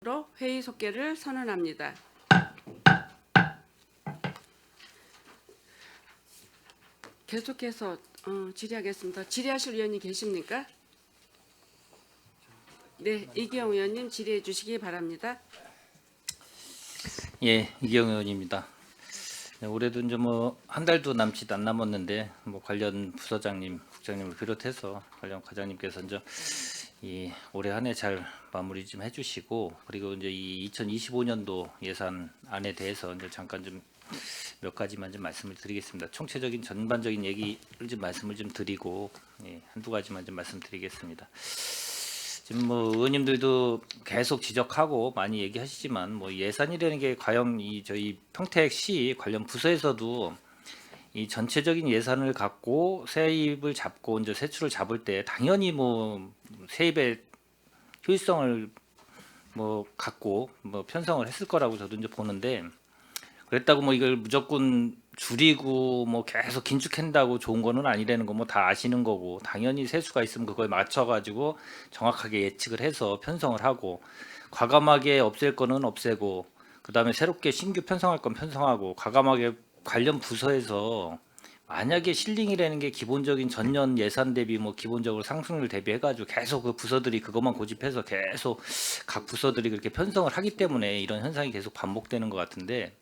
로 회의 속개를 선언합니다. 계속해서 질의하겠습니다. 질의하실 의원님 계십니까? 네, 이기영 의원님 질의해 주시기 바랍니다. 예, 이기영 의원입니다. 네, 올해도 이제 뭐 한 달도 남짓 안 남았는데 뭐 관련 부서장님, 국장님을 비롯해서 관련 과장님께서 이제 이 올해 한 해 잘 마무리 좀 해주시고, 그리고 이제 이 2025년도 예산안에 대해서 이제 잠깐 좀 몇 가지만 좀 말씀을 드리겠습니다. 총체적인 전반적인 얘기를 좀 말씀을 좀 드리고, 한두 가지만 좀 말씀드리겠습니다. 지금 뭐 의원님들도 계속 지적하고 많이 얘기하시지만, 뭐 예산이라는 게 과연 이 저희 평택시 관련 부서에서도 이 전체적인 예산을 갖고 세입을 잡고 이제 세출을 잡을 때 당연히 뭐 세입의 효율성을 뭐 갖고 뭐 편성을 했을 거라고 저도 이제 보는데, 그랬다고 뭐 이걸 무조건 줄이고 뭐 계속 긴축한다고 좋은 거는 아니라는 거 뭐 다 아시는 거고, 당연히 세수가 있으면 그거에 맞춰 가지고 정확하게 예측을 해서 편성을 하고, 과감하게 없앨 거는 없애고, 그다음에 새롭게 신규 편성할 건 편성하고, 과감하게 관련 부서에서 만약에 실링이라는 게 기본적인 전년 예산 대비 뭐 기본적으로 상승률 대비해 가지고 계속 그 부서들이 그것만 고집해서 계속 각 부서들이 그렇게 편성을 하기 때문에 이런 현상이 계속 반복되는 것 같은데,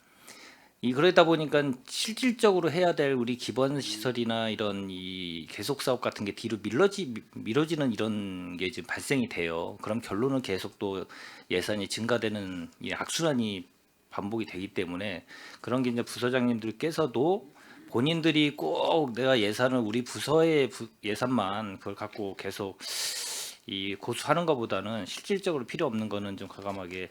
이 그러다 보니까 실질적으로 해야 될 우리 기본 시설이나 이런 이 계속 사업 같은 게 뒤로 미뤄지는 이런 게 지금 발생이 돼요. 그럼 결론은 계속 또 예산이 증가되는 이 악순환이 반복이 되기 때문에, 그런 게 이제 부서장님들께서도 본인들이 꼭 내가 예산을 우리 부서의 예산만 그걸 갖고 계속 이 고수하는 것보다는 실질적으로 필요 없는 거는 좀 과감하게,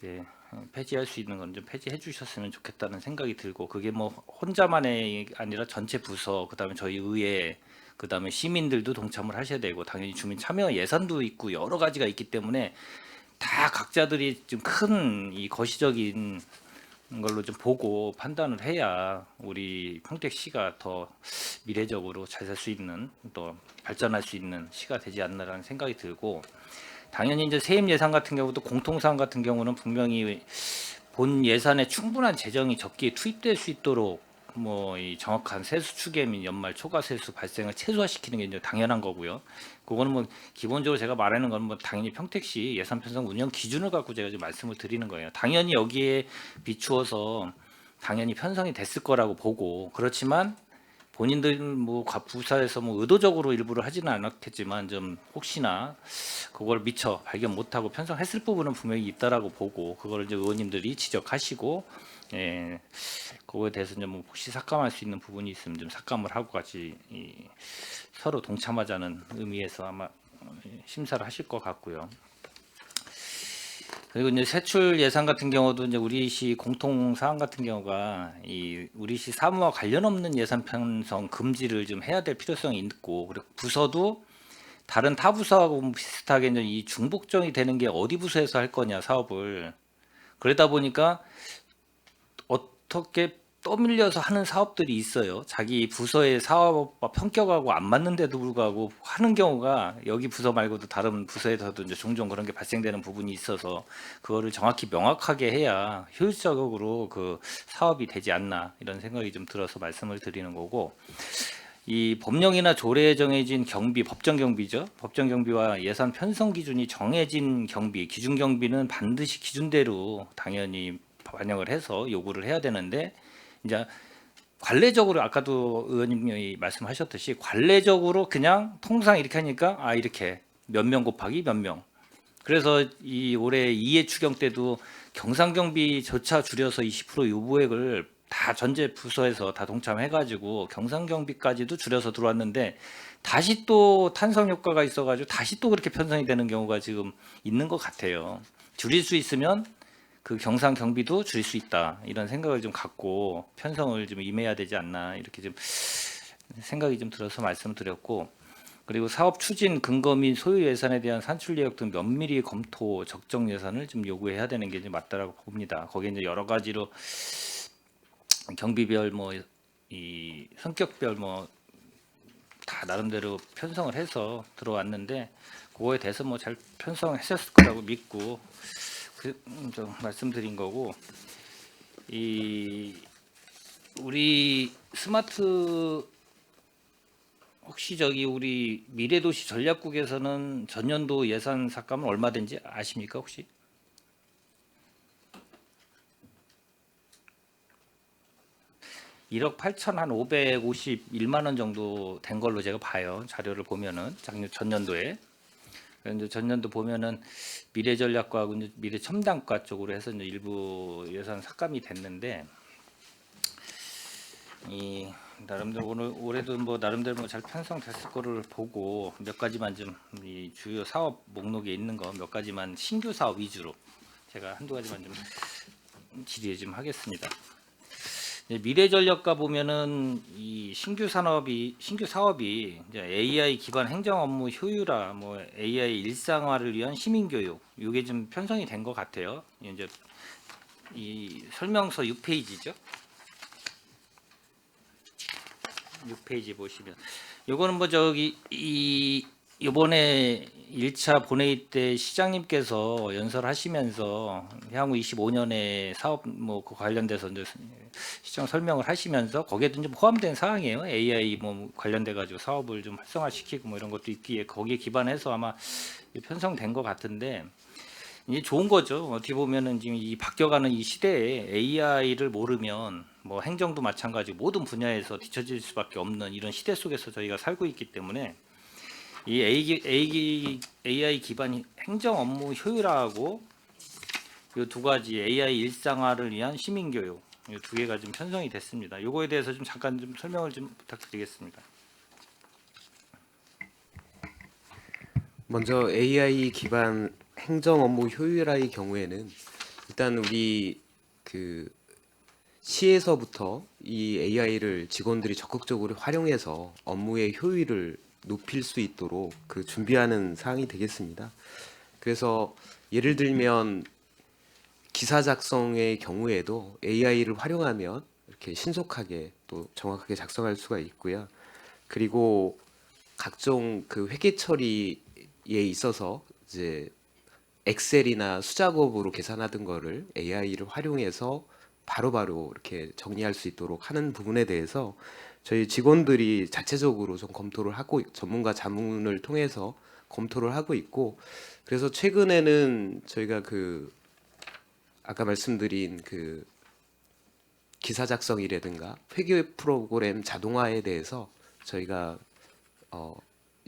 예, 폐지할 수 있는 건 좀 폐지해 주셨으면 좋겠다는 생각이 들고, 그게 뭐 혼자만의 아니라 전체 부서, 그다음에 저희 의회, 그다음에 시민들도 동참을 하셔야 되고, 당연히 주민 참여 예산도 있고 여러 가지가 있기 때문에 다 각자들이 좀 큰 이 거시적인 걸로 좀 보고 판단을 해야 우리 평택시가 더 미래적으로 잘 살 수 있는, 또 발전할 수 있는 시가 되지 않나라는 생각이 들고, 당연히 이제 세입 예산 같은 경우도 공통사항 같은 경우는 분명히 본 예산에 충분한 재정이 적기에 투입될 수 있도록 뭐 이 정확한 세수 추계 및 연말 초과 세수 발생을 최소화시키는 게 이제 당연한 거고요. 그거는 뭐 기본적으로 제가 말하는 건 뭐 당연히 평택시 예산 편성 운영 기준을 갖고 제가 지금 말씀을 드리는 거예요. 당연히 여기에 비추어서 당연히 편성이 됐을 거라고 보고, 그렇지만 본인들 뭐 부사에서 뭐 의도적으로 일부러 하지는 않았겠지만 좀 혹시나 그걸 미처 발견 못하고 편성했을 부분은 분명히 있다라고 보고, 그걸 이제 의원님들이 지적하시고, 예, 그거에 대해서 이제 뭐 혹시 삭감할 수 있는 부분이 있으면 좀 삭감을 하고 같이 서로 동참하자는 의미에서 아마 심사를 하실 것 같고요. 그리고 이제 세출 예산 같은 경우도 이제 우리시 공통 사항 같은 경우가 이 우리시 사무와 관련 없는 예산 편성 금지를 좀 해야 될 필요성이 있고, 그리고 부서도 다른 타 부서하고 비슷하게 이제 이 중복적이 되는 게 어디 부서에서 할 거냐 사업을, 그러다 보니까 어떻게 떠밀려서 하는 사업들이 있어요. 자기 부서의 사업과 편격하고 안 맞는데도 불구하고 하는 경우가 여기 부서 말고도 다른 부서에서도 이제 종종 그런 게 발생되는 부분이 있어서, 그거를 정확히 명확하게 해야 효율적으로 그 사업이 되지 않나 이런 생각이 좀 들어서 말씀을 드리는 거고, 이 법령이나 조례에 정해진 경비, 법정 경비죠. 법정 경비와 예산 편성 기준이 정해진 경비, 기준 경비는 반드시 기준대로 당연히 반영을 해서 요구를 해야 되는데, 이제 관례적으로 아까도 의원님이 말씀하셨듯이 관례적으로 그냥 통상 이렇게 하니까 이렇게 몇 명 곱하기 몇 명. 그래서 이 올해 2회 추경 때도 경상경비조차 줄여서 20% 요구액을 다 전체 부서에서 다 동참해가지고 경상경비까지도 줄여서 들어왔는데, 다시 또 탄성 효과가 있어가지고 다시 또 그렇게 편성이 되는 경우가 지금 있는 것 같아요. 줄일 수 있으면 그 경상 경비도 줄일 수 있다 이런 생각을 좀 갖고 편성을 좀 임해야 되지 않나 이렇게 좀 생각이 좀 들어서 말씀을 드렸고, 그리고 사업 추진 근거 및 소유 예산에 대한 산출 예역 등 면밀히 검토 적정 예산을 좀 요구해야 되는 게 이제 맞다라고 봅니다. 거기에 이제 여러 가지로 경비별 뭐 이 성격별 뭐 다 나름대로 편성을 해서 들어왔는데, 그거에 대해서 뭐 잘 편성했었을 거라고 믿고, 좀 말씀드린 거고, 이 우리 스마트 혹시 저기 우리 미래도시 전략국에서는 전년도 예산 삭감은 얼마 된지 아십니까 혹시? (1억 8,551만 원) 정도 된 걸로 제가 봐요. 자료를 보면은 전년도에. 그런데 전년도 보면은 미래전략과하고 이제 미래첨단과 쪽으로 해서 이제 일부 예산 삭감이 됐는데, 이 나름대로 올해도 뭐 나름대로 뭐 잘 편성됐을 거를 보고 몇 가지만 좀 이 주요 사업 목록에 있는 거 몇 가지만 신규 사업 위주로 제가 한두 가지만 좀 질의 좀 하겠습니다. 미래전략과 보면은 이 신규 사업이 이제 AI 기반 행정 업무 효율화, 뭐 AI 일상화를 위한 시민 교육, 이게 좀 편성이 된 것 같아요. 이제 이 설명서 6페이지죠. 6페이지 보시면 요거는 뭐 저기 이번에 1차 본회의 때 시장님께서 연설하시면서 향후 25년에 사업 뭐 그 관련돼서 이제 시장 설명을 하시면서 거기에도 이제 포함된 사항이에요. AI 뭐 관련돼 가지고 사업을 좀 활성화시키고 뭐 이런 것도 있기에 거기에 기반해서 아마 편성된 것 같은데, 이게 좋은 거죠. 어떻게 보면은 지금 이 바뀌어가는 이 시대에 AI를 모르면 뭐 행정도 마찬가지고 모든 분야에서 뒤처질 수밖에 없는 이런 시대 속에서 저희가 살고 있기 때문에 이 AI 기반 행정 업무 효율화하고 이 두 가지 AI 일상화를 위한 시민 교육, 이 두 개가 좀 편성이 됐습니다. 요거에 대해서 좀 잠깐 좀 설명을 좀 부탁드리겠습니다. 먼저 AI 기반 행정 업무 효율화의 경우에는 일단 우리 그 시에서부터 이 AI를 직원들이 적극적으로 활용해서 업무의 효율을 높일 수 있도록 그 준비하는 사항이 되겠습니다. 그래서 예를 들면 기사 작성의 경우에도 AI를 활용하면 이렇게 신속하게 또 정확하게 작성할 수가 있고요. 그리고 각종 그 회계 처리에 있어서 이제 엑셀이나 수작업으로 계산하던 거를 AI를 활용해서 바로바로 이렇게 정리할 수 있도록 하는 부분에 대해서 저희 직원들이 자체적으로 좀 검토를 하고 전문가 자문을 통해서 검토를 하고 있고, 그래서 최근에는 저희가 그 아까 말씀드린 그 기사 작성이라든가 회계 프로그램 자동화에 대해서 저희가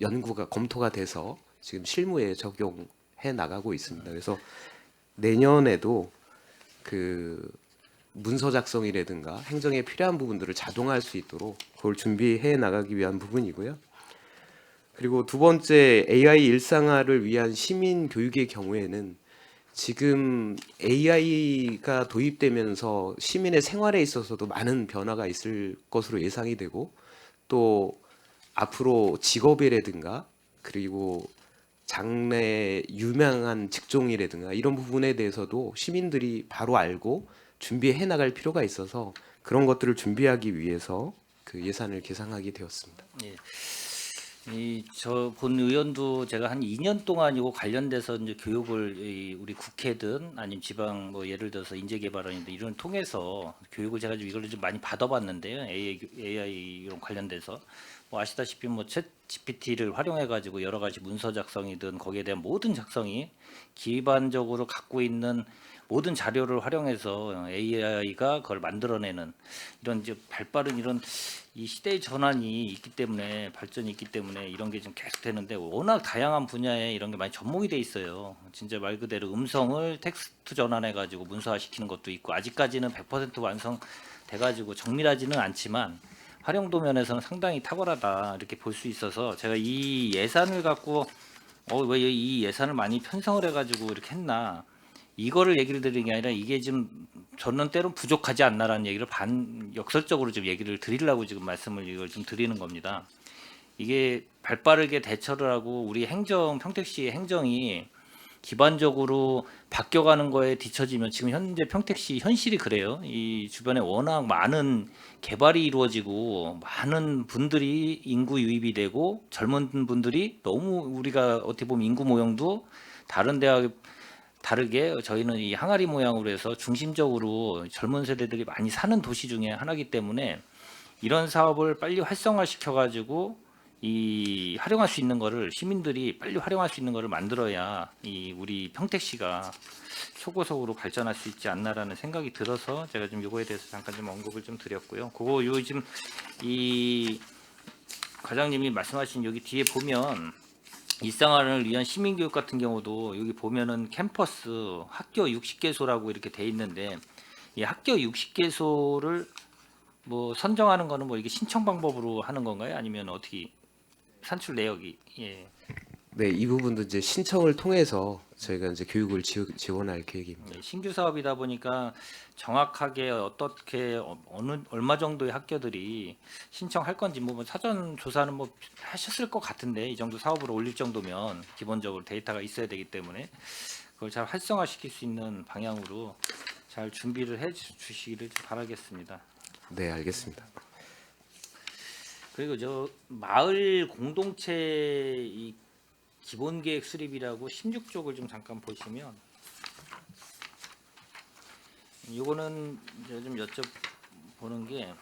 연구가 검토가 돼서 지금 실무에 적용해 나가고 있습니다. 그래서 내년에도 그 문서 작성이라든가 행정에 필요한 부분들을 자동화할 수 있도록 그걸 준비해 나가기 위한 부분이고요. 그리고 두 번째, AI 일상화를 위한 시민 교육의 경우에는 지금 AI가 도입되면서 시민의 생활에 있어서도 많은 변화가 있을 것으로 예상이 되고, 또 앞으로 직업이라든가 그리고 장래 유명한 직종이라든가 이런 부분에 대해서도 시민들이 바로 알고 준비해 나갈 필요가 있어서 그런 것들을 준비하기 위해서 그 예산을 계상하게 되었습니다. 예. 저 본 의원도 제가 한 2년 동안 이거 관련돼서 이제 교육을 우리 국회든 아니면 지방 뭐 예를 들어서 인재개발원이든 이런 통해서 교육을 제가 좀 이걸 좀 많이 받아봤는데요. AI 이런 관련돼서 뭐 아시다시피 뭐 챗 GPT를 활용해 가지고 여러 가지 문서 작성이든 거기에 대한 모든 작성이 기반적으로 갖고 있는 모든 자료를 활용해서 AI가 그걸 만들어내는 이런 이제 발빠른 이런 이 시대의 전환이 있기 때문에 발전이 있기 때문에 이런 게 좀 계속 되는데, 워낙 다양한 분야에 이런 게 많이 접목이 돼 있어요. 진짜 말 그대로 음성을 텍스트 전환해 가지고 문서화 시키는 것도 있고, 아직까지는 100% 완성돼 가지고 정밀하지는 않지만 활용도 면에서는 상당히 탁월하다 이렇게 볼 수 있어서 제가 이 예산을 갖고 왜 이 예산을 많이 편성을 해 가지고 이렇게 했나, 이거를 얘기를 드리는 게 아니라 이게 지금 저는 때론 부족하지 않나라는 얘기를 역설적으로 좀 얘기를 드리려고 지금 말씀을 이걸 좀 드리는 겁니다. 이게 발빠르게 대처를 하고 우리 평택시의 행정이 기반적으로 바뀌어가는 거에 뒤처지면, 지금 현재 평택시 현실이 그래요. 이 주변에 워낙 많은 개발이 이루어지고 많은 분들이 인구 유입이 되고 젊은 분들이 너무, 우리가 어떻게 보면 인구 모형도 다른 다르게 저희는 이 항아리 모양으로 해서 중심적으로 젊은 세대들이 많이 사는 도시 중에 하나이기 때문에 이런 사업을 빨리 활성화시켜 가지고 이 활용할 수 있는 거를 시민들이 빨리 활용할 수 있는 거를 만들어야 이 우리 평택시가 초고속으로 발전할 수 있지 않나라는 생각이 들어서 제가 좀 이거에 대해서 잠깐 좀 언급을 좀 드렸고요. 그거 요즘 이 과장님이 말씀하신 여기 뒤에 보면 일상화를 위한 시민교육 같은 경우도 여기 보면은 캠퍼스 학교 60개소라고 이렇게 돼 있는데 이 학교 60개소를 뭐 선정하는 거는 뭐 이게 신청 방법으로 하는 건가요? 아니면 어떻게 산출 내역이 예. 네, 이 부분도 이제 신청을 통해서 저희가 이제 교육을 지원할 계획입니다. 예, 신규 사업이다 보니까 정확하게 어떻게 어느 얼마 정도의 학교들이 신청할 건지 뭐 사전 조사는 뭐 하셨을 것 같은데 이 정도 사업으로 올릴 정도면 기본적으로 데이터가 있어야 되기 때문에 그걸 잘 활성화시킬 수 있는 방향으로 잘 준비를 해 주시기를 바라겠습니다. 네, 알겠습니다. 그리고 저 마을 공동체 이 기본 계획 수립이라고 16쪽을 좀 잠깐 보시면 이거는 이제 좀 여쭤보는 게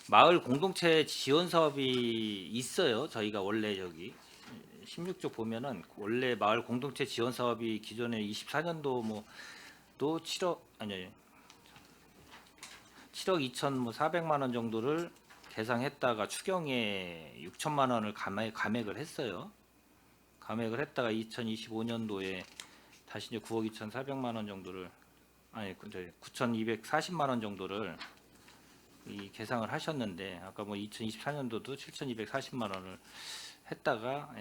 마을 공동체 지원 사업이 있어요. 저희가 원래 저기 16쪽 보면은 원래 마을 공동체 지원 사업이 기존에 24년도 뭐또 7억 2,400만 원 정도를 계상했다가 추경에 6천만 원을 감액을 했어요. 감액을 했다가 2025년도에 다시 이제 9억 2,400만 원 정도를 9,240만 원 정도를 이 계상을 하셨는데 아까 뭐 2024년도도 7,240만 원을 했다가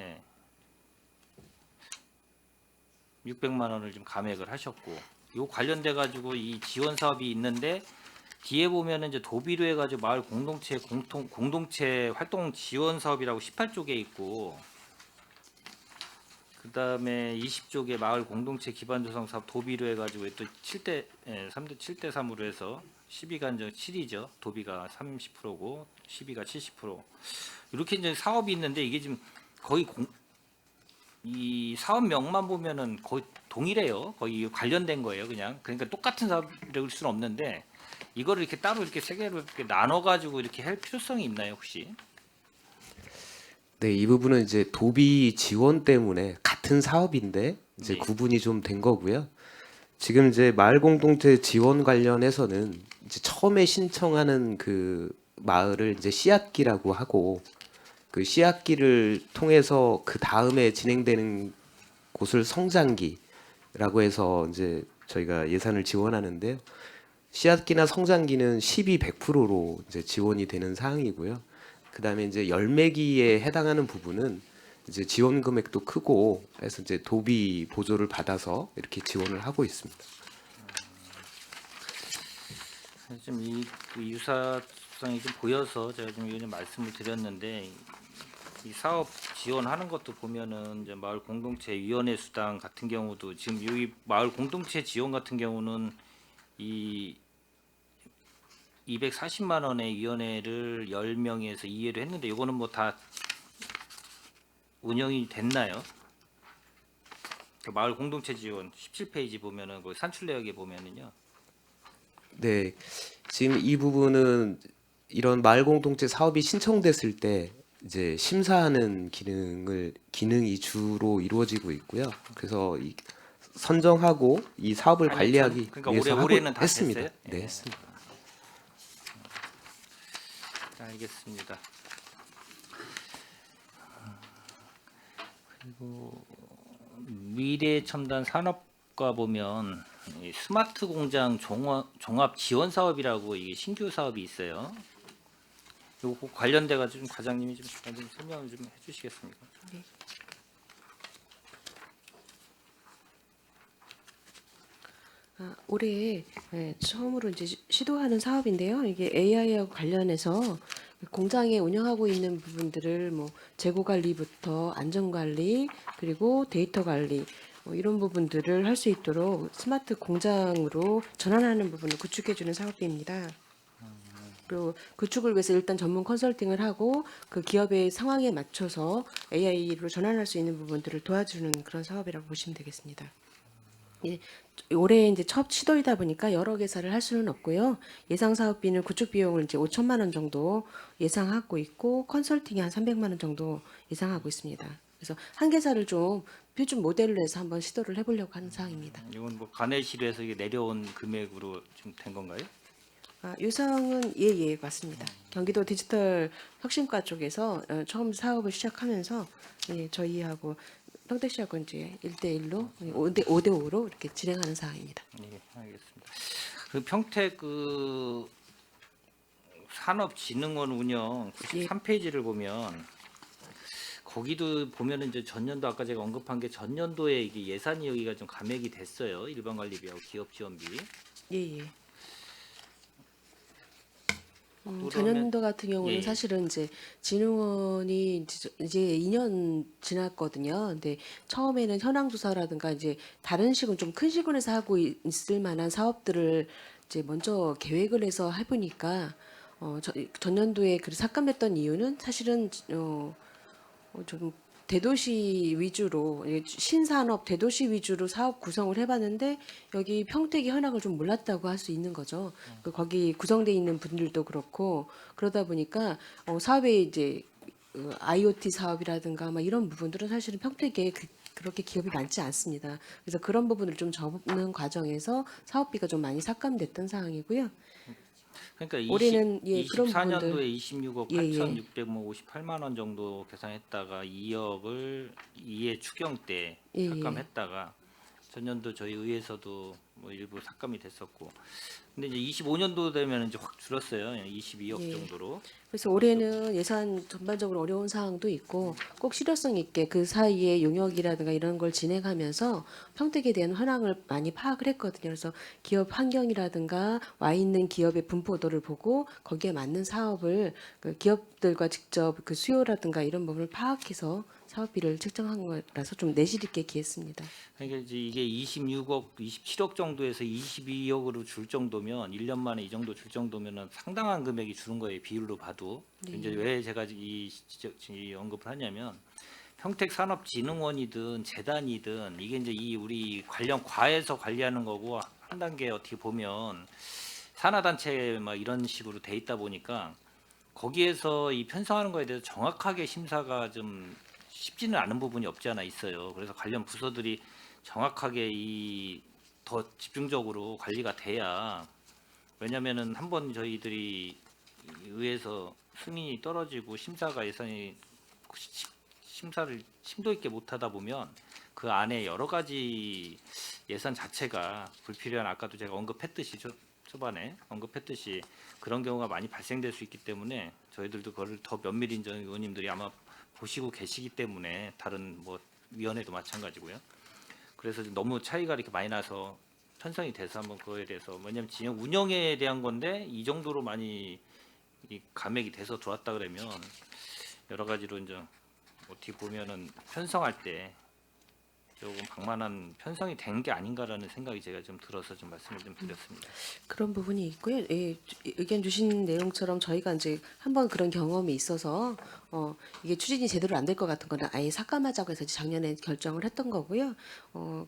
600만 원을 좀 감액을 하셨고 요 관련돼 가지고 이 지원 사업이 있는데 뒤에 보면은 이제 도비로 해가지고 마을 공동체 활동 지원 사업이라고 18쪽에 있고 그 다음에 20쪽에 마을 공동체 기반 조성 사업 도비로 해가지고 또 3대 7대 3으로 해서 12가 이제 7이죠. 도비가 30%고 12가 70%. 이렇게 이제 사업이 있는데 이게 지금 거의 이 사업명만 보면은 거의 동일해요. 거의 관련된 거예요, 그냥. 그러니까 똑같은 사업일 수는 없는데. 이거를 이렇게 따로 이렇게 세 개로 이렇게 나눠 가지고 이렇게 할 필요성이 있나요, 혹시? 네, 이 부분은 이제 도비 지원 때문에 같은 사업인데 이제 네. 구분이 좀 된 거고요. 지금 이제 마을 공동체 지원 관련해서는 이제 처음에 신청하는 그 마을을 이제 씨앗기라고 하고 그 씨앗기를 통해서 그 다음에 진행되는 곳을 성장기라고 해서 이제 저희가 예산을 지원하는데요. 씨앗기나 성장기는 12, 100%로 이제 지원이 되는 사항이고요. 그다음에 이제 열매기에 해당하는 부분은 이제 지원 금액도 크고 해서 이제 도비 보조를 받아서 이렇게 지원을 하고 있습니다. 좀 그 유사성이 좀 보여서 제가 좀 이런 말씀을 드렸는데 이 사업 지원하는 것도 보면은 이제 마을 공동체 위원회 수당 같은 경우도 지금 여기 마을 공동체 지원 같은 경우는 이 240만 원의 위원회를 10명에서 2회로 했는데 이거는 뭐 다 운영이 됐나요? 그 마을 공동체 지원 17페이지 보면은 그 산출 내역에 보면은요. 네, 지금 이 부분은 이런 마을 공동체 사업이 신청됐을 때 이제 심사하는 기능이 주로 이루어지고 있고요. 그래서 이 선정하고 이 사업을 아니, 관리하기 그러니까 위해서 올해는 하고 다 했습니다. 됐어요? 네, 했습니다. 알겠습니다. 그리고 미래 첨단 산업과 보면 이 스마트 공장 종합 지원 사업이라고 이게 신규 사업이 있어요. 요거 관련돼 가지고 과장님이 좀 잠깐 좀 설명을 좀 해주시겠습니까? 네. 올해 처음으로 이제 시도하는 사업인데요. 이게 AI하고 관련해서 공장에 운영하고 있는 부분들을 뭐 재고 관리부터 안전 관리 그리고 데이터 관리 이런 부분들을 할 수 있도록 스마트 공장으로 전환하는 부분을 구축해주는 사업입니다. 그리고 구축을 위해서 일단 전문 컨설팅을 하고 그 기업의 상황에 맞춰서 AI로 전환할 수 있는 부분들을 도와주는 그런 사업이라고 보시면 되겠습니다. 예, 올해 이제 첫 시도이다 보니까 여러 개사를 할 수는 없고요. 예상 사업비는 구축 비용을 이제 5천만 원 정도 예상하고 있고 컨설팅이 한 300만 원 정도 예상하고 있습니다. 그래서 한 개사를 좀 표준 모델로 해서 한번 시도를 해보려고 하는 사항입니다. 이건 뭐 관내실에서 이게 내려온 금액으로 좀 된 건가요? 유상은 예 맞습니다. 경기도 디지털 혁신과 쪽에서 처음 사업을 시작하면서 예, 저희하고 평택시하고 이제 1대1로 5대5로 이렇게 진행하는 사항입니다. 예, 알겠습니다. 그 평택 그 산업진흥원 운영 93페이지를 보면 거기도 보면은 이제 전년도 아까 제가 언급한 게 전년도에 이게 예산이 여기가 좀 감액이 됐어요. 일반 관리비하고 기업 지원비. 예. 그러면- 전년도 같은 경우는 예. 사실은 이제 진흥원이 이제 2년 지났거든요. 근데 처음에는 현황 조사라든가 이제 다른 시군 좀 큰 시군에서 하고 있을 만한 사업들을 이제 먼저 계획을 해서 해보니까 전년도에 그 삭감됐던 이유는 사실은 좀 대도시 위주로 신산업 대도시 위주로 사업 구성을 해봤는데 여기 평택이 현황을 좀 몰랐다고 할 수 있는 거죠. 거기 구성돼 있는 분들도 그렇고 그러다 보니까 사업에 이제 IoT 사업이라든가 막 이런 부분들은 사실은 평택에 그렇게 기업이 많지 않습니다. 그래서 그런 부분을 좀 접는 과정에서 사업비가 좀 많이 삭감됐던 상황이고요. 그러니까 올해는 그런 24년도에 부분들 26억 예. 8,658만 원 정도 계산했다가 2억을 2회 추경 때 예. 삭감했다가 전년도 저희 의회에서도 뭐 일부 삭감이 됐었고 근데 이제 25년도 되면 이제 확 줄었어요. 22억 예. 정도로. 그래서 올해는 예산 전반적으로 어려운 사항도 있고 꼭 실효성 있게 그 사이에 용역이라든가 이런 걸 진행하면서 평택에 대한 현황을 많이 파악을 했거든요. 그래서 기업 환경이라든가 와 있는 기업의 분포도를 보고 거기에 맞는 사업을 그 기업들과 직접 그 수요라든가 이런 부분을 파악해서 사업비를 책정한 거라서 좀 내실 있게 기했습니다. 그러니까 이제 이게 26억, 27억 정도에서 22억으로 줄 정도면 1년 만에 이 정도 줄 정도면은 상당한 금액이 주는 거예요. 비율로 봐도. 이제 왜 제가 이 언급을 하냐면 평택 산업진흥원이든 재단이든 이게 이제 이 우리 관련 과에서 관리하는 거고 한 단계 어떻게 보면 산하단체 막 이런 식으로 돼 있다 보니까 거기에서 이 편성하는 거에 대해서 정확하게 심사가 좀 쉽지는 않은 부분이 없지 않아 있어요. 그래서 관련 부서들이 정확하게 이 더 집중적으로 관리가 돼야 왜냐면은 한번 저희들이 의회에서 승인이 떨어지고 심사가 예산이 심사를 심도 있게 못하다 보면 그 안에 여러 가지 예산 자체가 불필요한 아까도 제가 언급했듯이 초반에 언급했듯이 그런 경우가 많이 발생될 수 있기 때문에 저희들도 그거를 더 면밀히 의원님들이 아마 보시고 계시기 때문에 다른 뭐 위원회도 마찬가지고요. 그래서 너무 차이가 이렇게 많이 나서 편성이 돼서 한번 그거에 대해서 왜냐하면 진영 운영에 대한 건데 이 정도로 많이 이 감액이 돼서 들어왔다 그러면 여러 가지로 이제 어떻게 보면은 편성할 때 조금 방만한 편성이 된 게 아닌가라는 생각이 제가 좀 들어서 좀 말씀을 좀 드렸습니다. 그런 부분이 있고요. 예, 의견 주신 내용처럼 저희가 이제 한번 그런 경험이 있어서 이게 추진이 제대로 안 될 것 같은 거는 아예 삭감하자고 해서 작년에 결정을 했던 거고요.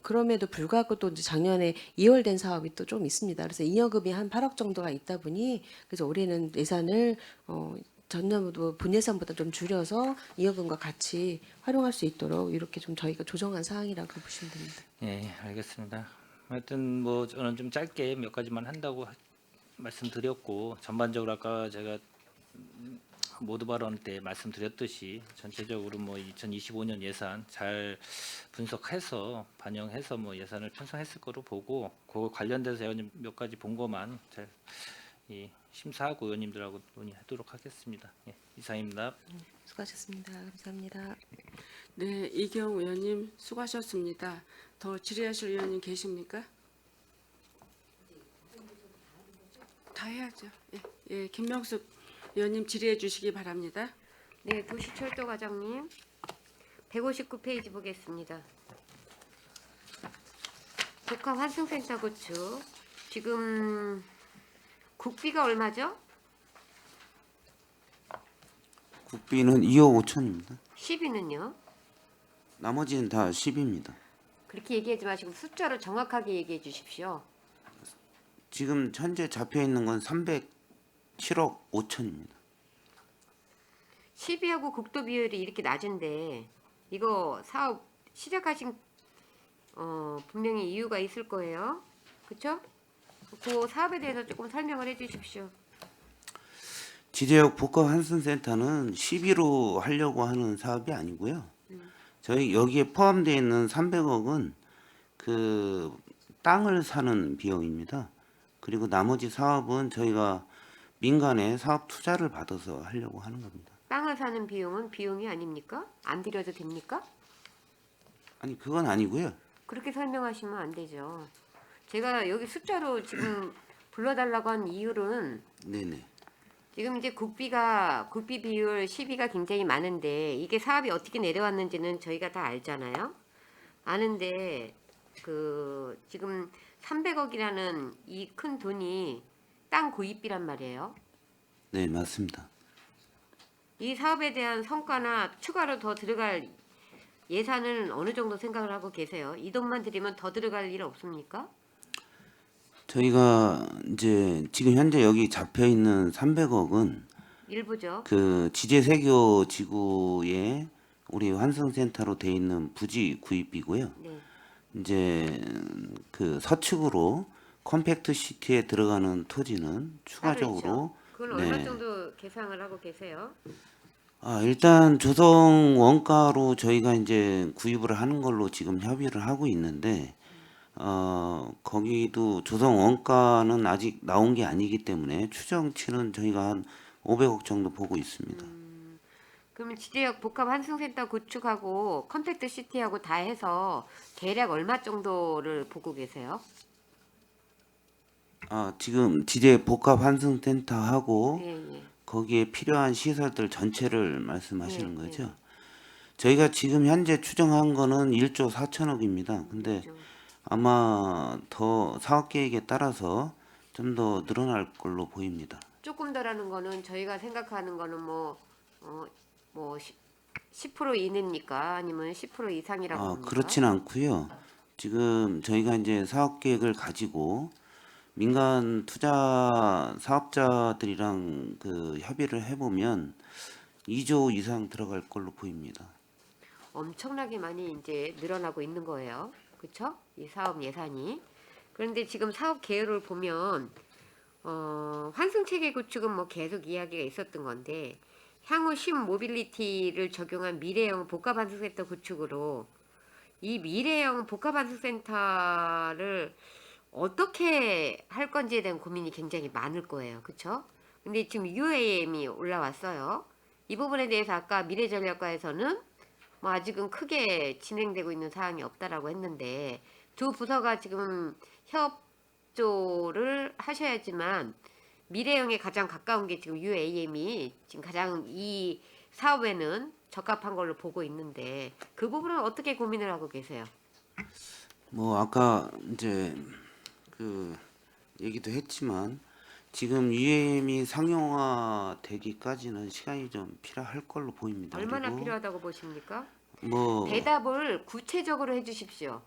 그럼에도 불구하고 또 이제 작년에 2월 된 사업이 또 좀 있습니다. 그래서 잉여금이 한 8억 정도가 있다 보니 그래서 올해는 예산을 전년도 본 예산보다 좀 줄여서 잉여금과 같이 활용할 수 있도록 이렇게 좀 저희가 조정한 사항이라고 보시면 됩니다. 예, 알겠습니다. 하여튼 뭐 저는 좀 짧게 몇 가지만 한다고 말씀드렸고 전반적으로 아까 제가 모두 발언 때 말씀드렸듯이 전체적으로 뭐 2025년 예산 잘 분석해서 반영해서 뭐 예산을 편성했을 거로 보고 그거 관련돼서 제가 몇 가지 본 것만 잘 심사하고 의원님들하고 논의하도록 하겠습니다. 예, 이상입니다. 수고하셨습니다. 감사합니다. 네, 이경 의원님 수고하셨습니다. 더 질의하실 의원님 계십니까? 다 해야죠. 예, 김명숙 의원님 질의해 주시기 바랍니다. 네, 도시철도 과장님 159페이지 보겠습니다. 복합 환승센터 구축 지금 국비가 얼마죠? 국비는 2억 5천입니다. 시비는요? 나머지는 다 10입니다. 그렇게 얘기하지 마시고 숫자로 정확하게 얘기해 주십시오. 지금 현재 잡혀 있는 건 307억 5천입니다. 12하고 국도 비율이 이렇게 낮은데 이거 사업 시작하신 분명히 이유가 있을 거예요. 그렇죠? 그 사업에 대해서 조금 설명을 해 주십시오. 지제역 복합 환승센터는 시비로 하려고 하는 사업이 아니고요. 저희 여기에 포함되어 있는 300억은 그 땅을 사는 비용입니다. 그리고 나머지 사업은 저희가 민간에 사업 투자를 받아서 하려고 하는 겁니다. 땅을 사는 비용은 비용이 아닙니까? 안 드려도 됩니까? 아니 그건 아니고요. 그렇게 설명하시면 안 되죠. 제가 여기 숫자로 지금 불러달라고 한 이유는 네네. 지금 이제 국비 비율 12가 굉장히 많은데 이게 사업이 어떻게 내려왔는지는 저희가 다 알잖아요. 아는데 그 지금 300억이라는 이 큰 돈이 땅 구입비란 말이에요. 네 맞습니다. 이 사업에 대한 성과나 추가로 더 들어갈 예산은 어느 정도 생각을 하고 계세요? 이 돈만 들이면 더 들어갈 일 없습니까? 저희가 이제 지금 현재 여기 잡혀 있는 300억은 일부죠. 그 지제세교 지구에 우리 환승센터로 돼 있는 부지 구입비고요. 네. 이제 그 서측으로 컴팩트 시티에 들어가는 토지는 추가적으로 그건 얼마 네. 정도 계상을 하고 계세요? 일단 조성 원가로 저희가 이제 구입을 하는 걸로 지금 협의를 하고 있는데 거기도 조성 원가는 아직 나온 게 아니기 때문에 추정치는 저희가 한 500억 정도 보고 있습니다. 그러면 지제역 복합 환승센터 구축하고 컴팩트 시티하고 다 해서 대략 얼마 정도를 보고 계세요? 지금 지제 복합 환승센터하고 예, 예. 거기에 필요한 시설들 전체를 말씀하시는 네, 거죠? 저희가 지금 현재 추정한 거는 1조 4천억입니다. 근데 아마 더 사업 계획에 따라서 좀 더 늘어날 걸로 보입니다. 조금 더라는 거는 저희가 생각하는 거는 뭐 10% 이내입니까? 아니면 10% 이상이라고 봅니까? 그렇진 않고요. 지금 저희가 이제 사업 계획을 가지고 민간 투자 사업자들이랑 그 협의를 해보면 2조 이상 들어갈 걸로 보입니다. 엄청나게 많이 이제 늘어나고 있는 거예요. 그렇죠? 이 사업 예산이. 그런데 지금 사업 계획을 보면 환승 체계 구축은 뭐 계속 이야기가 있었던 건데 향후 신모빌리티를 적용한 미래형 복합 환승센터 구축으로 이 미래형 복합 환승센터를 어떻게 할 건지에 대한 고민이 굉장히 많을 거예요. 그렇죠? 근데 지금 UAM이 올라왔어요. 이 부분에 대해서 아까 미래전략과에서는 뭐 아직은 크게 진행되고 있는 사항이 없다라고 했는데 두 부서가 지금 협조를 하셔야지만 미래형에 가장 가까운 게 지금 UAM이 지금 가장 이 사업에는 적합한 걸로 보고 있는데 그 부분은 어떻게 고민을 하고 계세요? 뭐 아까 이제 그 얘기도 했지만 지금 UAM이 상용화 되기까지는 시간이 좀 필요할 걸로 보입니다. 얼마나 그리고 필요하다고 보십니까? 뭐 대답을 구체적으로 해주십시오.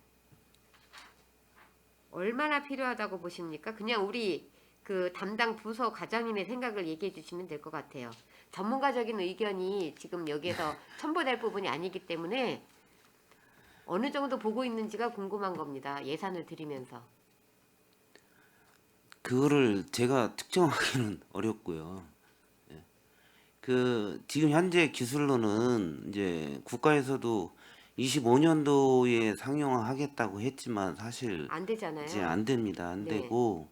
얼마나 필요하다고 보십니까? 그냥 우리 그 담당 부서 과장님의 생각을 얘기해 주시면 될 것 같아요. 전문가적인 의견이 지금 여기에서 첨부될 부분이 아니기 때문에 어느 정도 보고 있는지가 궁금한 겁니다. 예산을 드리면서. 그거를 제가 특정하기는 어렵고요. 예. 그 지금 현재 기술로는 이제 국가에서도 25년도에 상용화하겠다고 했지만 사실 안 되잖아요. 이제 안 됩니다. 안 네. 되고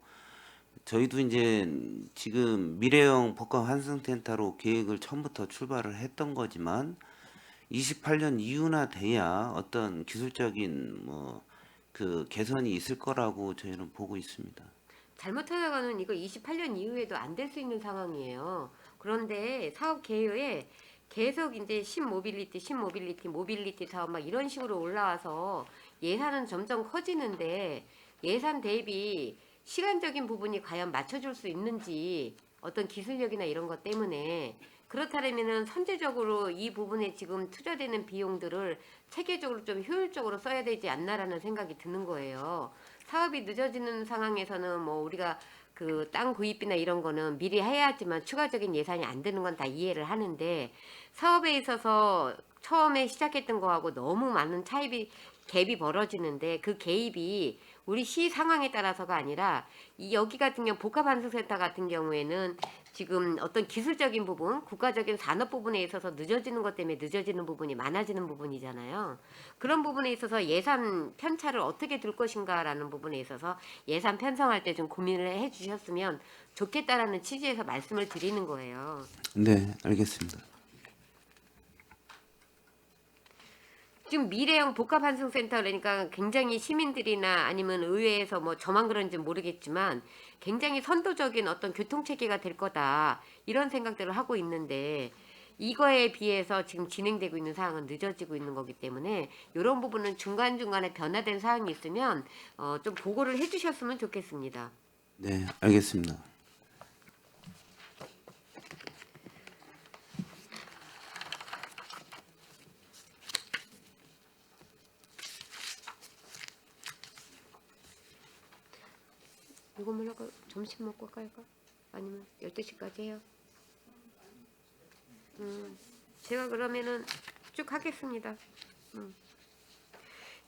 저희도 이제 지금 미래형 복합 환승센터로 계획을 처음부터 출발을 했던 거지만 28년 이후나 돼야 어떤 기술적인 뭐 그 개선이 있을 거라고 저희는 보고 있습니다. 잘못하다가는 이거 28년 이후에도 안 될 수 있는 상황이에요. 그런데 사업 계획에 계속 이제 신모빌리티, 모빌리티 사업 막 이런 식으로 올라와서 예산은 점점 커지는데 예산 대비 시간적인 부분이 과연 맞춰줄 수 있는지 어떤 기술력이나 이런 것 때문에 그렇다면은 선제적으로 이 부분에 지금 투자되는 비용들을 체계적으로 좀 효율적으로 써야 되지 않나라는 생각이 드는 거예요. 사업이 늦어지는 상황에서는 뭐 우리가 그 땅 구입이나 이런 거는 미리 해야지만 추가적인 예산이 안 드는 건 다 이해를 하는데 사업에 있어서 처음에 시작했던 거하고 너무 많은 갭이 벌어지는데 그 개입이 우리 시 상황에 따라서가 아니라 이 여기 같은 경우 복합환승센터 같은 경우에는 지금 어떤 기술적인 부분, 국가적인 산업 부분에 있어서 늦어지는 것 때문에 늦어지는 부분이 많아지는 부분이잖아요. 그런 부분에 있어서 예산 편차를 어떻게 둘 것인가라는 부분에 있어서 예산 편성할 때 좀 고민을 해 주셨으면 좋겠다라는 취지에서 말씀을 드리는 거예요. 네, 알겠습니다. 지금 미래형 복합환승센터 그러니까 굉장히 시민들이나 아니면 의회에서 뭐 저만 그런지 모르겠지만 굉장히 선도적인 어떤 교통체계가 될 거다 이런 생각들을 하고 있는데 이거에 비해서 지금 진행되고 있는 사항은 늦어지고 있는 거기 때문에 이런 부분은 중간중간에 변화된 사항이 있으면 좀 보고를 해주셨으면 좋겠습니다. 네, 알겠습니다. 이것만 하고 점심 먹고 갈까? 아니면 12시까지 해요? 제가 그러면은 쭉 하겠습니다.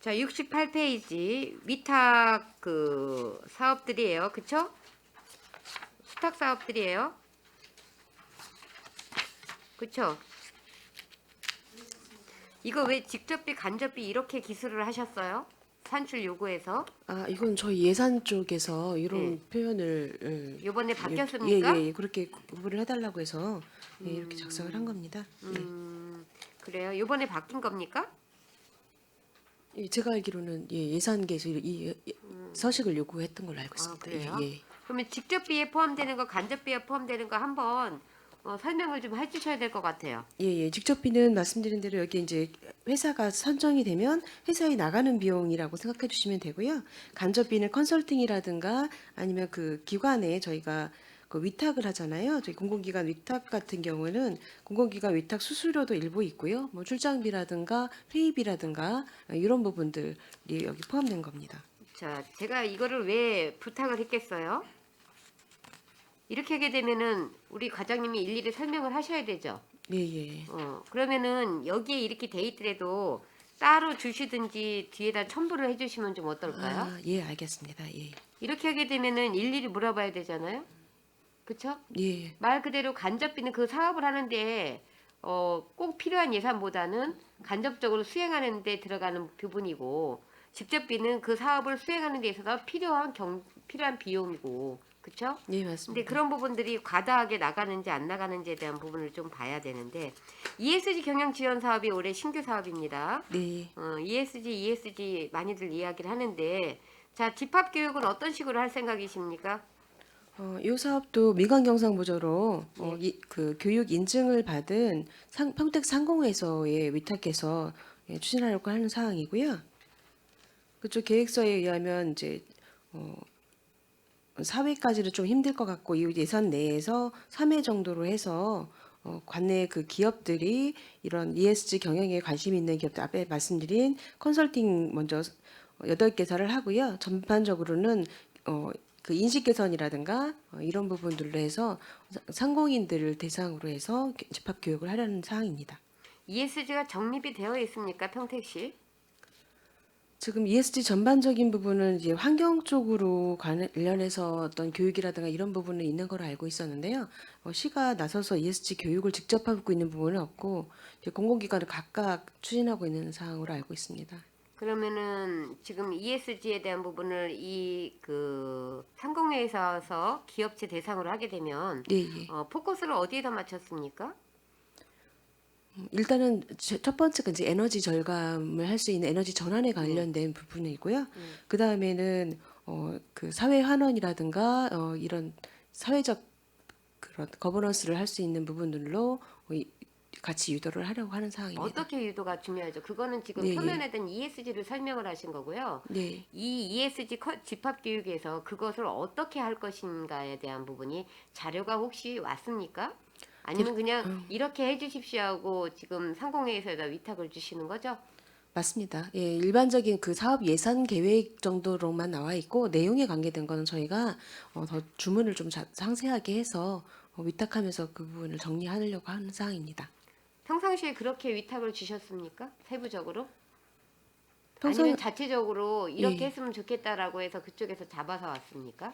자, 68페이지 위탁 그 사업들이에요. 그쵸? 수탁 사업들이에요. 그쵸? 이거 왜 직접비 간접비 이렇게 기술을 하셨어요? 산출 요구에서 아, 이건 저희 예산 쪽에서 이런 네. 표현을 요번에 예, 바뀌었습니까? 예, 예, 그렇게 구분을 해달라고 해서 예, 이렇게 작성을 한 겁니다. 그래요. 요번에 바뀐 겁니까? 예, 제가 알기로는 예, 예산계에서 서식을 요구했던 걸로 알고 있습니다. 그래요? 예, 예. 그러면 직접비에 포함되는 거, 간접비에 포함되는 거 한번 설명을 좀 해주셔야 될 것 같아요. 예, 예. 직접비는 말씀드린 대로 여기 이제 회사가 선정이 되면 회사에 나가는 비용이라고 생각해 주시면 되고요. 간접비는 컨설팅이라든가 아니면 그 기관에 저희가 그 위탁을 하잖아요. 저희 공공기관 위탁 같은 경우는 공공기관 위탁 수수료도 일부 있고요. 뭐 출장비라든가 회의비라든가 이런 부분들이 여기 포함된 겁니다. 자, 제가 이거를 왜 부탁을 했겠어요? 이렇게 하게 되면은 우리 과장님이 일일이 설명을 하셔야 되죠. 예, 예. 그러면은 여기에 이렇게 돼 있더라도 따로 주시든지 뒤에다 첨부를 해주시면 좀 어떨까요? 아, 예, 알겠습니다. 예. 이렇게 하게 되면은 일일이 물어봐야 되잖아요. 그쵸? 예. 말 그대로 간접비는 그 사업을 하는데 꼭 필요한 예산보다는 간접적으로 수행하는 데 들어가는 부분이고 직접비는 그 사업을 수행하는 데 있어서 필요한 비용이고 그쵸? 예, 근데 맞습니다. 그런 부분들이 과다하게 나가는지 안 나가는지에 대한 부분을 좀 봐야 되는데 ESG 경영 지원 사업이 올해 신규 사업입니다. 네. ESG 많이들 이야기를 하는데 자 집합 교육은 어떤 식으로 할 생각이십니까? 이 사업도 민간경상부조로 네. 그 교육 인증을 받은 평택 상공회소에 위탁해서 예, 추진하려고 하는 사항이고요. 그쪽 계획서에 의하면 이제 4회까지는 좀 힘들 것 같고 이 예산 내에서 3회 정도로 해서 관내 그 기업들이 이런 ESG 경영에 관심 있는 기업들 앞에 말씀드린 컨설팅 먼저 8개사를 하고요. 전반적으로는 그 인식 개선이라든가 이런 부분들로 해서 상공인들을 대상으로 해서 집합 교육을 하려는 사항입니다. ESG가 정립이 되어 있습니까, 평택시? 지금 ESG 전반적인 부분은 이제 환경 쪽으로 관련해서 어떤 교육이라든가 이런 부분은 있는 걸로 알고 있었는데요. 시가 나서서 ESG 교육을 직접 하고 있는 부분은 없고 이제 공공기관을 각각 추진하고 있는 사항으로 알고 있습니다. 그러면은 지금 ESG에 대한 부분을 이 그 상공회에서 기업체 대상으로 하게 되면 예, 예. 포커스를 어디에다 맞췄습니까? 일단은 첫 번째가 이제 에너지 절감을 할 수 있는 에너지 전환에 관련된 부분이고요. 그 다음에는 그 사회 환원이라든가 이런 사회적 그런 거버넌스를 할 수 있는 부분들로 같이 유도를 하려고 하는 사항입니다. 어떻게 유도가 중요하죠? 그거는 지금 네, 표면에 든 ESG를 설명을 하신 거고요. 네. 이 ESG 집합 교육에서 그것을 어떻게 할 것인가에 대한 부분이 자료가 혹시 왔습니까? 아니면 그냥 이렇게 해주십시오 하고 지금 상공회의소에다 위탁을 주시는 거죠? 맞습니다. 예, 일반적인 그 사업 예산 계획 정도로만 나와 있고 내용에 관계된 거는 저희가 더 주문을 좀 상세하게 해서 위탁하면서 그 부분을 정리하려고 하는 사항입니다. 평상시에 그렇게 위탁을 주셨습니까? 세부적으로? 평소 아니면 자체적으로 이렇게 예. 했으면 좋겠다라고 해서 그쪽에서 잡아서 왔습니까?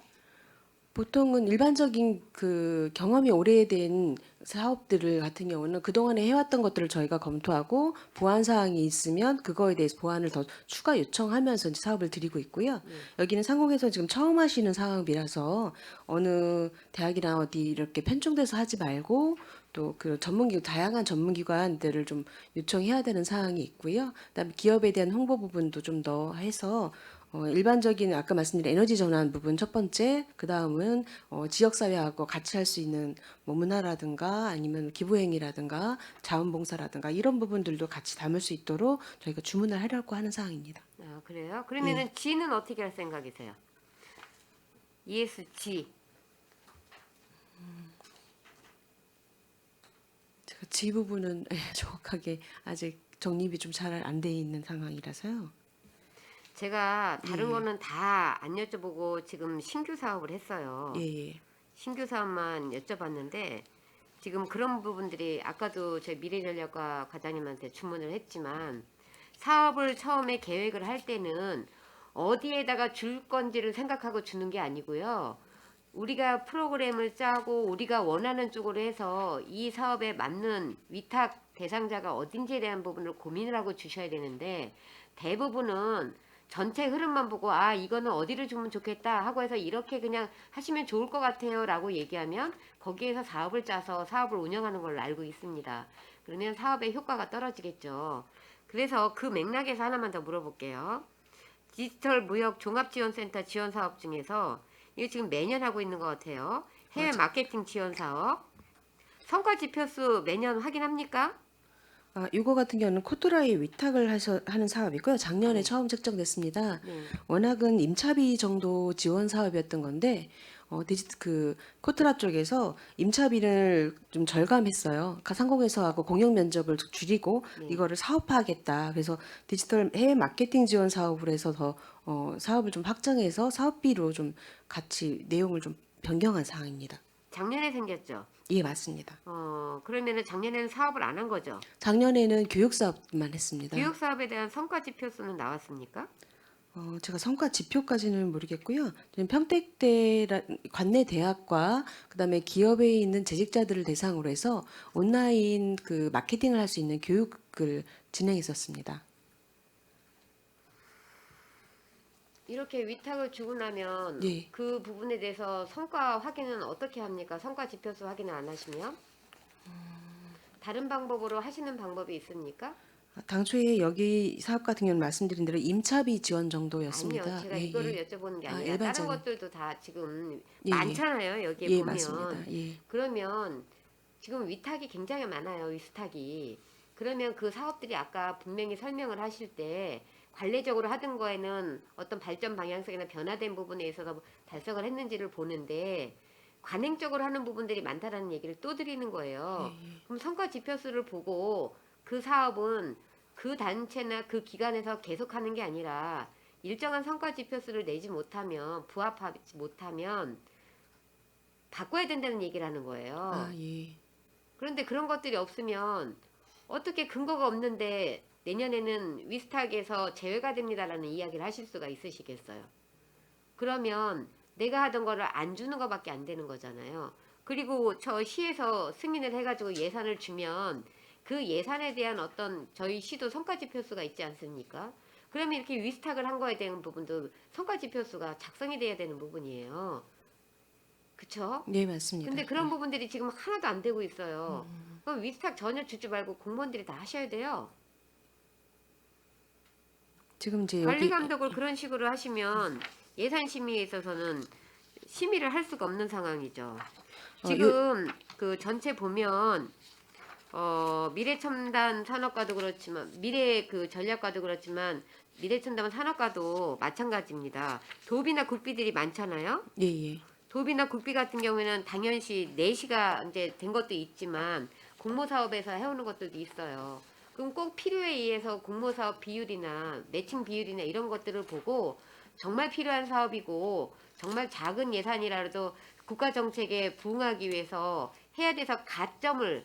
보통은 일반적인 그 경험이 오래된 사업들을 같은 경우는 그동안에 해왔던 것들을 저희가 검토하고 보완 사항이 있으면 그거에 대해서 보완을 더 추가 요청하면서 이제 사업을 드리고 있고요. 여기는 상공에서 지금 처음 하시는 사업이라서 어느 대학이나 어디 이렇게 편중돼서 하지 말고 또 그 전문기 다양한 전문기관들을 좀 요청해야 되는 사항이 있고요. 그다음에 기업에 대한 홍보 부분도 좀 더 해서 일반적인 아까 말씀드린 에너지 전환 부분 첫 번째, 그 다음은 지역사회하고 같이 할 수 있는 뭐 문화라든가 아니면 기부행위라든가 자원봉사라든가 이런 부분들도 같이 담을 수 있도록 저희가 주문을 하려고 하는 사항입니다. 아, 그래요? 그러면은 G는 어떻게 할 생각이세요? ESG. 제가 지 부분은 정확하게 아직 정립이 좀 잘 안 돼 있는 상황이라서요. 제가 다른 거는 다 안 여쭤보고 지금 신규 사업을 했어요. 예, 예. 신규 사업만 여쭤봤는데 지금 그런 부분들이 아까도 저희 미래전략과 과장님한테 주문을 했지만 사업을 처음에 계획을 할 때는 어디에다가 줄 건지를 생각하고 주는 게 아니고요. 우리가 프로그램을 짜고 우리가 원하는 쪽으로 해서 이 사업에 맞는 위탁 대상자가 어딘지에 대한 부분을 고민을 하고 주셔야 되는데 대부분은 전체 흐름만 보고 아 이거는 어디를 주면 좋겠다 하고 해서 이렇게 그냥 하시면 좋을 것 같아요 라고 얘기하면 거기에서 사업을 짜서 사업을 운영하는 걸로 알고 있습니다. 그러면 사업의 효과가 떨어지겠죠. 그래서 그 맥락에서 하나만 더 물어볼게요. 디지털 무역 종합지원센터 지원 사업 중에서 이거 지금 매년 하고 있는 것 같아요. 해외 마케팅 지원 사업. 성과 지표수 매년 확인합니까? 이거 같은 경우는 코토라에 위탁을 하는 사업이고요. 작년에 처음 책정됐습니다. 네. 워낙은 임차비 정도 지원 사업이었던 건데 그 코트라 쪽에서 임차비를 좀 절감했어요. 상공에서하고 공영 면적을 줄이고 이거를 사업화하겠다. 그래서 디지털 해외 마케팅 지원 사업으로 해서 더 사업을 좀 확장해서 사업비로 좀 같이 내용을 좀 변경한 사항입니다. 작년에 생겼죠. 예, 맞습니다. 그러면은 작년에는 사업을 안 한 거죠. 작년에는 교육 사업만 했습니다. 교육 사업에 대한 성과 지표수는 나왔습니까? 제가 성과 지표까지는 모르겠고요. 지금 평택대 관내 대학과 그다음에 기업에 있는 재직자들을 대상으로 해서 온라인 그 마케팅을 할 수 있는 교육을 진행했었습니다. 이렇게 위탁을 주고 나면 예. 그 부분에 대해서 성과 확인은 어떻게 합니까? 성과 지표수 확인을 안 하시면? 다른 방법으로 하시는 방법이 있습니까? 당초에 여기 사업 같은 경우는 말씀드린 대로 임차비 지원 정도였습니다. 아니요. 제가 예, 이거를 예. 여쭤보는 게 아, 아니라 다른 일반적인. 것들도 다 지금 예, 많잖아요. 여기에 예, 보면. 맞습니다. 예. 그러면 지금 위탁이 굉장히 많아요. 위스탁이. 그러면 그 사업들이 아까 분명히 설명을 하실 때 관례적으로 하던 거에는 어떤 발전 방향성이나 변화된 부분에 있어서 달성을 했는지를 보는데 관행적으로 하는 부분들이 많다라는 얘기를 또 드리는 거예요. 그럼 성과 지표수를 보고 그 사업은 그 단체나 그 기관에서 계속하는 게 아니라 일정한 성과 지표수를 내지 못하면 부합하지 못하면 바꿔야 된다는 얘기를 하는 거예요. 아, 예. 그런데 그런 것들이 없으면 어떻게 근거가 없는데 내년에는 위스탁에서 제외가 됩니다라는 이야기를 하실 수가 있으시겠어요. 그러면 내가 하던 거를 안 주는 것밖에 안 되는 거잖아요. 그리고 저 시에서 승인을 해가지고 예산을 주면 그 예산에 대한 어떤 저희 시도 성과지표수가 있지 않습니까? 그러면 이렇게 위스탁을 한 거에 대한 부분도 성과지표수가 작성이 돼야 되는 부분이에요. 그쵸? 네, 맞습니다. 근데 그런 부분들이 지금 하나도 안 되고 있어요. 그럼 위스탁 전혀 주지 말고 공무원들이 다 하셔야 돼요. 지금 이제 관리 여기 감독을 그런 식으로 하시면 예산 심의에 있어서는 심의를 할 수가 없는 상황이죠. 지금 그 전체 보면 미래첨단 산업과도 그렇지만 미래 그 전략과도 그렇지만 미래첨단 산업과도 마찬가지입니다. 도비나 굴비들이 많잖아요. 예, 예. 도비나 국비 같은 경우에는 당연시 4시가 이제 된 것도 있지만 공모사업에서 해오는 것들도 있어요. 그럼 꼭 필요에 의해서 공모사업 비율이나 매칭 비율이나 이런 것들을 보고 정말 필요한 사업이고 정말 작은 예산이라도 국가 정책에 부응하기 위해서 해야 돼서 가점을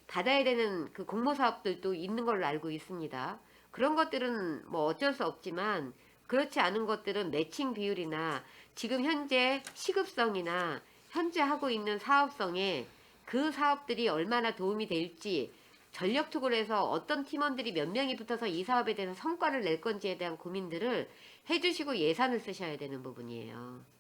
받아야 되는 그 공모사업들도 있는 걸로 알고 있습니다. 그런 것들은 뭐 어쩔 수 없지만 그렇지 않은 것들은 매칭 비율이나 지금 현재 시급성이나 현재 하고 있는 사업성에 그 사업들이 얼마나 도움이 될지 전력 투구를 해서 어떤 팀원들이 몇 명이 붙어서 이 사업에 대해서 성과를 낼 건지에 대한 고민들을 해주시고 예산을 쓰셔야 되는 부분이에요.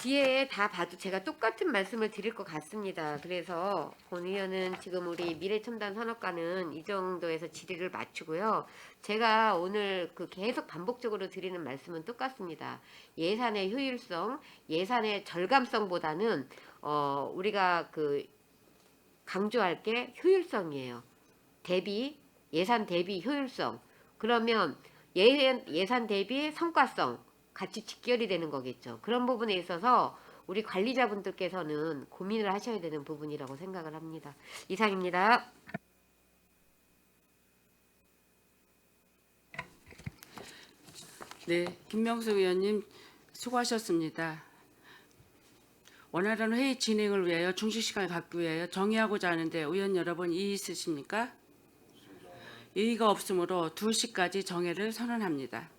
뒤에 다 봐도 제가 똑같은 말씀을 드릴 것 같습니다. 그래서 본 의원은 지금 우리 미래첨단 산업과는 이 정도에서 질의를 마치고요. 제가 오늘 그 계속 반복적으로 드리는 말씀은 똑같습니다. 예산의 효율성, 예산의 절감성보다는 우리가 그 강조할 게 효율성이에요. 예산 대비 효율성. 그러면 예산 대비 성과성. 같이 직결이 되는 거겠죠. 그런 부분에 있어서 우리 관리자분들께서는 고민을 하셔야 되는 부분이라고 생각을 합니다. 이상입니다. 네, 김명숙 의원님 수고하셨습니다. 원활한 회의 진행을 위하여 중식 시간을 갖기 위하여 정의하고자 하는데 의원 여러분 이의 있으십니까? 이의가 없으므로 2시까지 정회를 선언합니다.